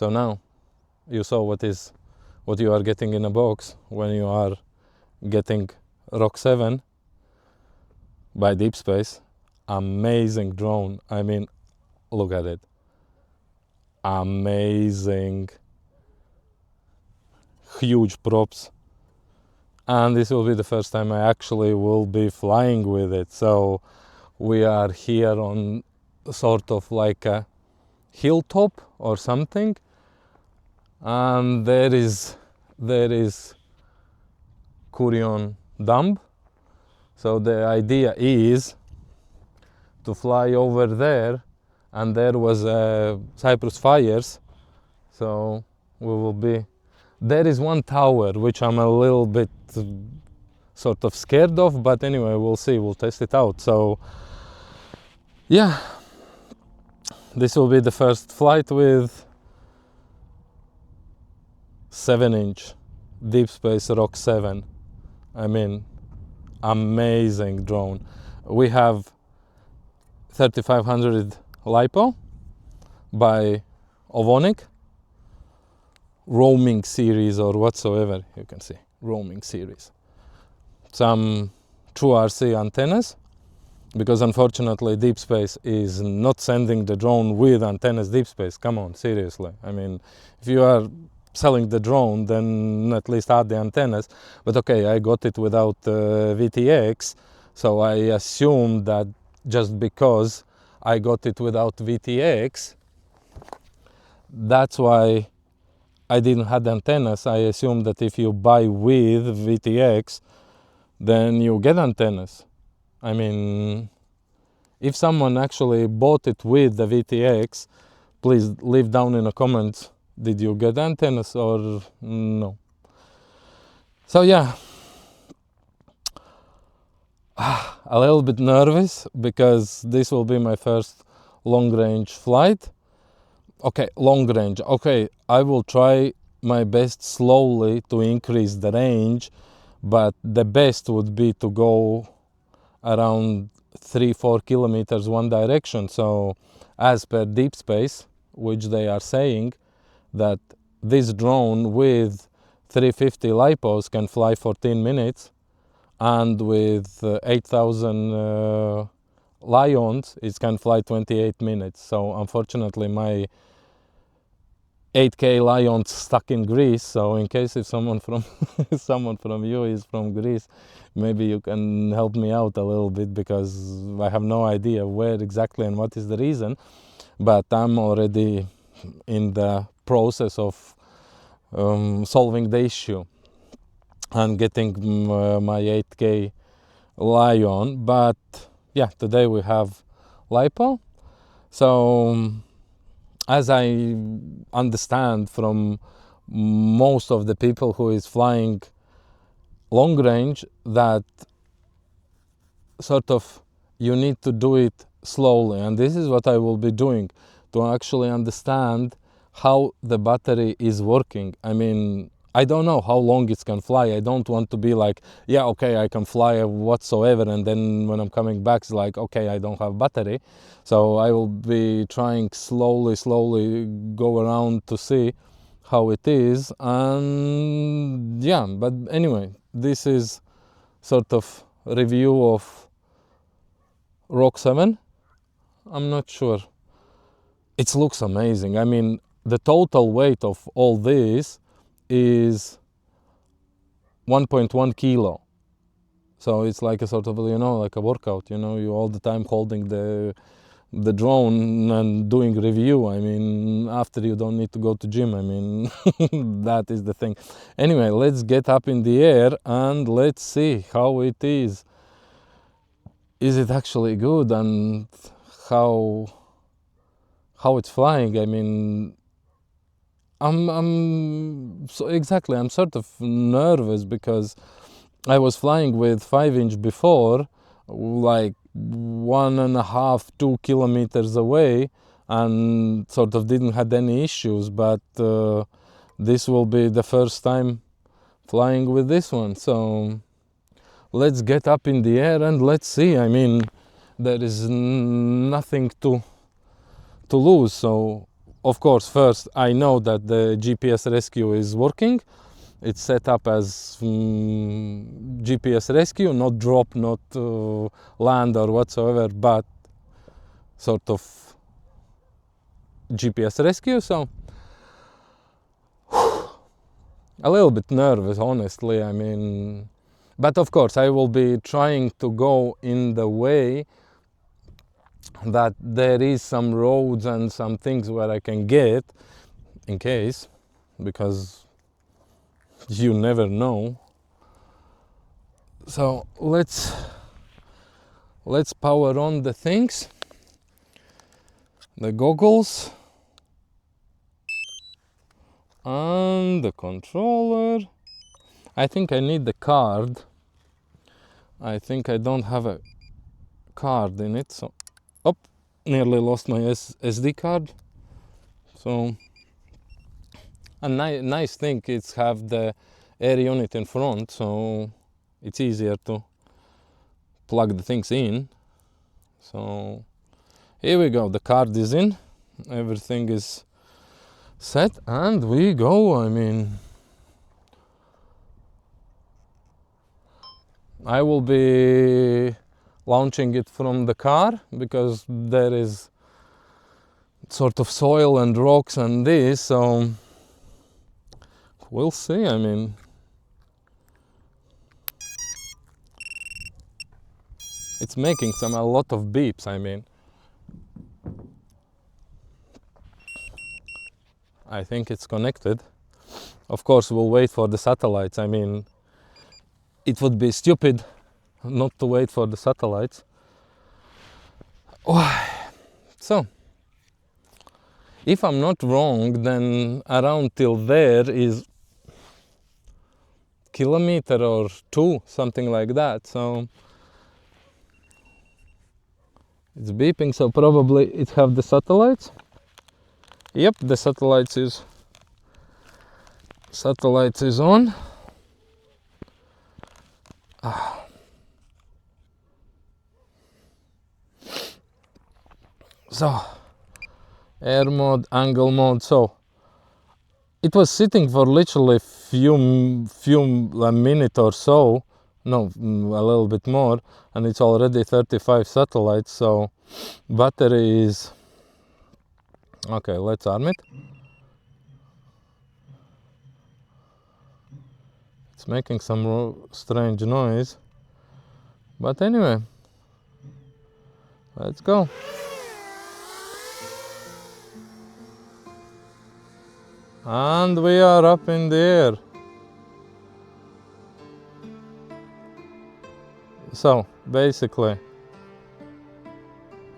So now you saw what you are getting in a box when you are getting Roc7 by DeepSpace. Amazing drone. I mean, look at it. Amazing. Huge props. And this will be the first time I actually will be flying with it. So we are here on sort of like a hilltop or something, and there is Kurion Dump. So the idea is to fly over there, and there was Cyprus fires, so we will be. There is one tower which I'm a little bit sort of scared of, but anyway, we'll see, we'll test it out. So yeah, this will be the first flight with 7-inch DeepSpace Roc7. I mean, amazing drone. We have 3500 LiPo by Ovonic, roaming series or whatsoever, you can see, roaming series. Some true RC antennas, because unfortunately DeepSpace is not sending the drone with antennas. DeepSpace, come on, seriously. I mean, if you are selling the drone, then at least add the antennas. But okay, I got it without VTX, so I assume that just because I got it without VTX, that's why I didn't have the antennas. I assume that if you buy with VTX, then you get antennas. I mean, if someone actually bought it with the VTX, please leave down in the comments, did you get antennas or no? So yeah, a little bit nervous because this will be my first long range flight. Okay, long range. Okay, I will try my best slowly to increase the range, but the best would be to go around 3-4 kilometers one direction. So as per DeepSpace, which they are saying that this drone with 350 LiPos can fly 14 minutes, and with 8,000 Lions it can fly 28 minutes. So unfortunately my 8K Lions stuck in Greece, so in case if someone from someone from you is from Greece, maybe you can help me out a little bit, because I have no idea where exactly and what is the reason, but I'm already in the process of solving the issue and getting my 8K Lion. But yeah, today we have LiPo. So as I understand from most of the people who is flying long range, that sort of you need to do it slowly, and this is what I will be doing to actually understand how the battery is working. I mean, I don't know how long it can fly. I don't want to be like, yeah, okay, I can fly whatsoever, and then when I'm coming back, it's like, okay, I don't have battery. So I will be trying slowly go around to see how it is. And yeah, but anyway, this is sort of review of Roc7. I'm not sure. It looks amazing. I mean, the total weight of all this is 1.1 kilo. So it's like a sort of, you know, like a workout, you know, you all the time holding the drone and doing review. I mean, after you don't need to go to gym. I mean, that is the thing. Anyway, let's get up in the air and let's see how it is. Is it actually good, and how it's flying? I mean, I'm sort of nervous because I was flying with 5-inch before, like 1.5-2 kilometers away, and sort of didn't have any issues. But this will be the first time flying with this one. So let's get up in the air and let's see. I mean, there is nothing to lose. So of course, first I know that the GPS rescue is working. It's set up as GPS rescue, not drop, not land or whatsoever, but sort of GPS rescue. So a little bit nervous, honestly. I mean, but of course I will be trying to go in the way that there is some roads and some things where I can get in case, because you never know. So let's power on the things, the goggles and the controller. I think I need the card. I think I don't have a card in it, so nearly lost my SD card. So a nice thing is have the air unit in front, so it's easier to plug the things in. So here we go, the card is in, everything is set, and we go. I mean, I will be launching it from the car because there is sort of soil and rocks and this, so we'll see. I mean, it's making a lot of beeps. I mean, I think it's connected. Of course, we'll wait for the satellites. I mean, it would be stupid not to wait for the satellites. So, if I'm not wrong, then around till there is kilometer or 2, something like that. So it's beeping, so probably it have the satellites. Yep, the satellites is on. So air mode, angle mode. So it was sitting for literally a minute or so, no, a little bit more, and it's already 35 satellites. So battery is okay. Let's arm it. It's making some strange noise, but anyway, let's go. And we are up in the air. So basically,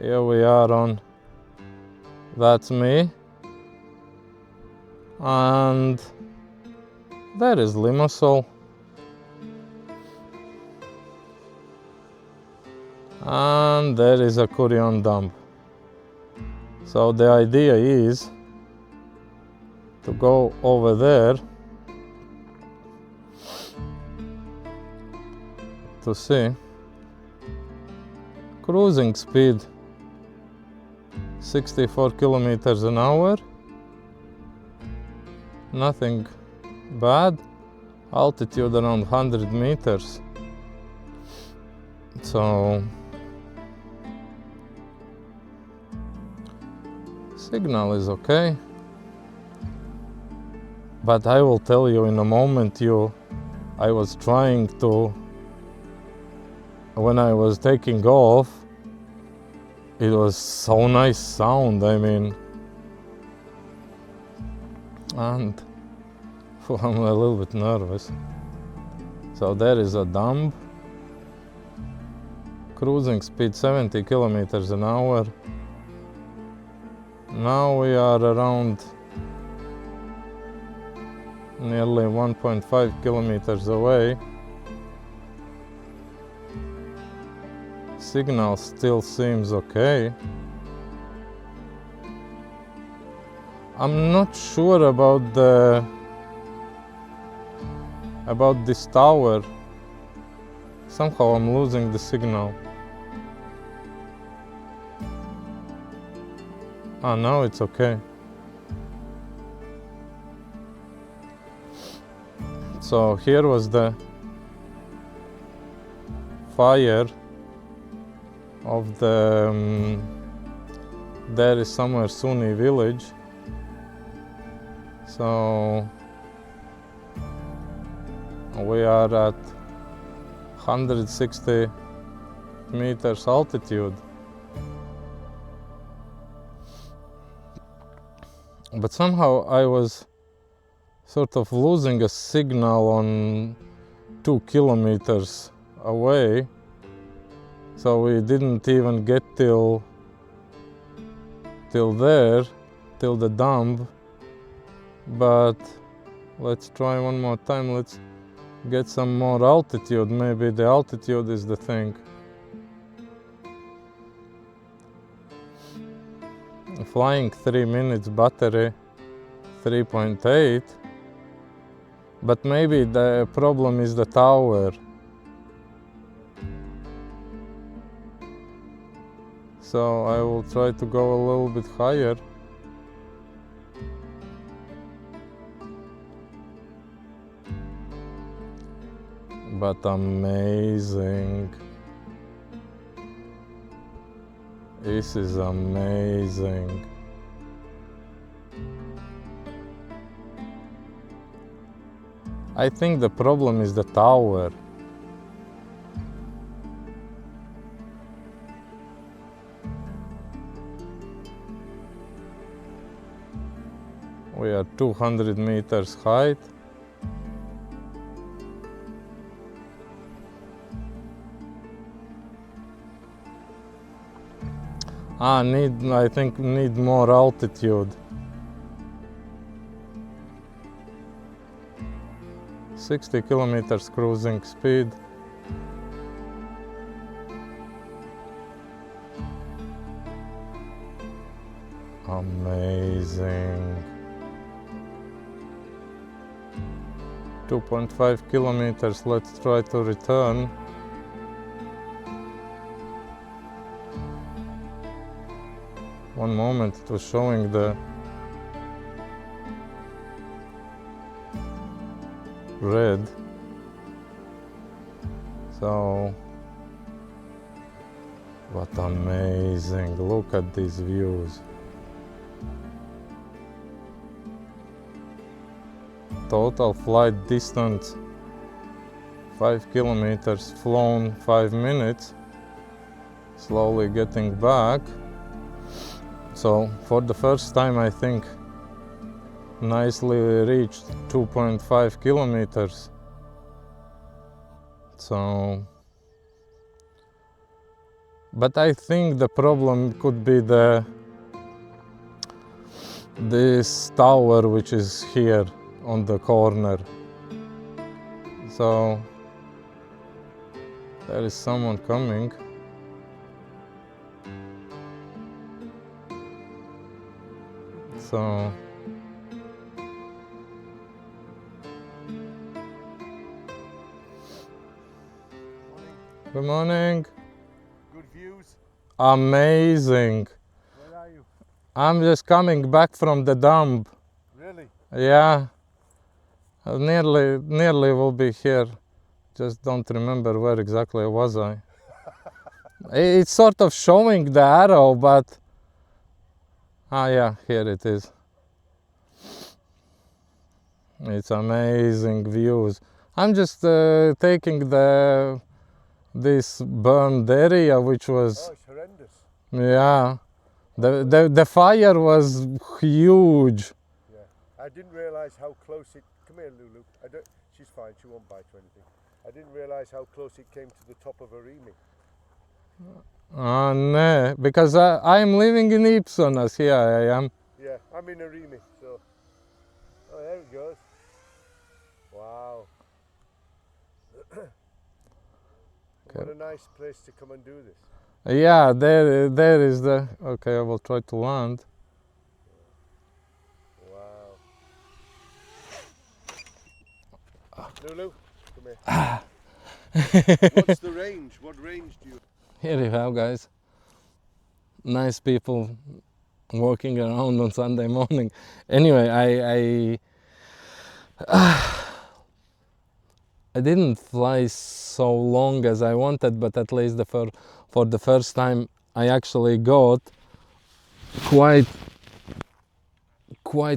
here we are on, that's me, and there is Limassol, and there is a Kurion dump. So the idea is to go over there to see cruising speed 64 kilometers an hour, nothing bad, altitude around 100 meters. So signal is okay. But I will tell you in a moment, I was trying to, when I was taking off, it was so nice sound, I mean, and I'm a little bit nervous. So there is a dump, cruising speed 70 kilometers an hour. Now we are around nearly 1.5 kilometers away. Signal still seems okay. I'm not sure about this tower. Somehow I'm losing the signal. Ah, now it's okay. So here was the fire of the there is somewhere Sunni village. So we are at 160 meters altitude. But somehow I was sort of losing a signal on 2 kilometers away. So we didn't even get till there, till the dump. But let's try one more time. Let's get some more altitude. Maybe the altitude is the thing. Flying 3 minutes, battery 3.8. But maybe the problem is the tower. So I will try to go a little bit higher. But amazing. This is amazing. I think the problem is the tower. We are 200 meters height. I think need more altitude. 60 kilometers cruising speed. Amazing. 2.5 kilometers. Let's try to return. One moment, it was showing the red. So, what amazing, look at these views. Total flight distance 5 kilometers, flown 5 minutes, slowly getting back. So for the first time I think nicely reached 2.5 kilometers. So, but I think the problem could be this tower which is here on the corner. So there is someone coming. So good morning. Good views. Amazing. Where are you? I'm just coming back from the dump. Really? Yeah. Nearly will be here. Just don't remember where exactly was I. It's sort of showing the arrow, but yeah, here it is. It's amazing views. I'm just taking this burned area, which was it's horrendous. Yeah, the fire was huge. Yeah, I didn't realise how close it. Come here, Lulu. She's fine. She won't bite or anything. I didn't realise how close it came to the top of Arimi. No, because I'm living in Ipsonas. Here I am. Yeah, I'm in Arimi. So, oh, there it goes. Wow. What a nice place to come and do this. Yeah, there is the. Okay, I will try to land. Wow. Lulu, come here. What's the range? What range do you? Here you have, guys. Nice people walking around on Sunday morning. Anyway, I didn't fly so long as I wanted, but at least for the first time I actually got quite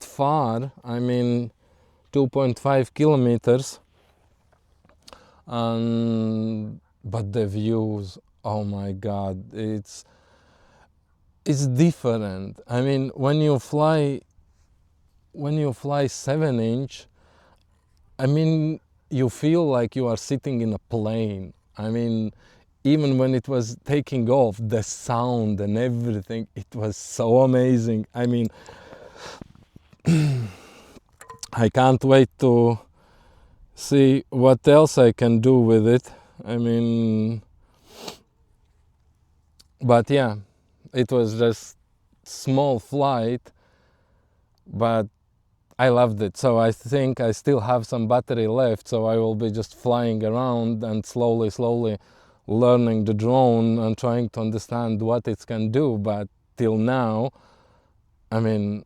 far. I mean 2.5 kilometers, and but the views, oh my god, it's different. I mean, when you fly 7-inch, I mean, you feel like you are sitting in a plane. I mean, even when it was taking off, the sound and everything, it was so amazing. I mean, I can't wait to see what else I can do with it. I mean, but yeah, it was just small flight, but I loved it. So I think I still have some battery left, so I will be just flying around and slowly learning the drone and trying to understand what it can do. But till now, I mean,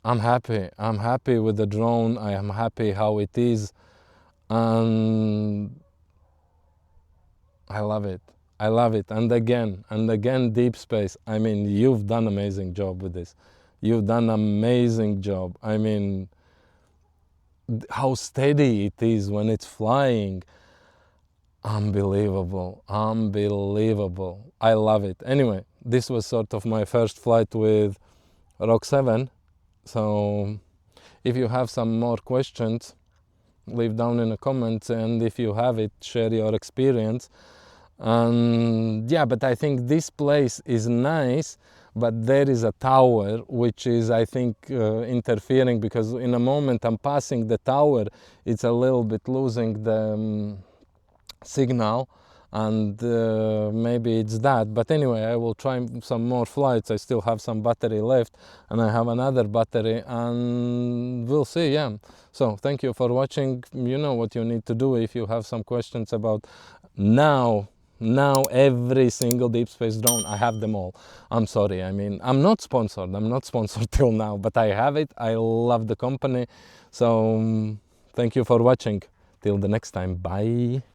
I'm happy with the drone. I am happy how it is, and I love it. And again, Deep Space, I mean, you've done an amazing job with this. You've done an amazing job. I mean, how steady it is when it's flying. Unbelievable. I love it. Anyway, this was sort of my first flight with Roc7. So if you have some more questions, leave down in the comments, and if you have it, share your experience. And yeah, but I think this place is nice, but there is a tower which is, I think, interfering, because in a moment I'm passing the tower, it's a little bit losing the signal, and maybe it's that. But anyway, I will try some more flights. I still have some battery left, and I have another battery, and we'll see. Yeah, so thank you for watching. You know what you need to do if you have some questions about now every single deep space drone. I have them all. I'm sorry, I mean, I'm not sponsored till now, but I have it. I love the company. So thank you for watching. Till the next time, bye.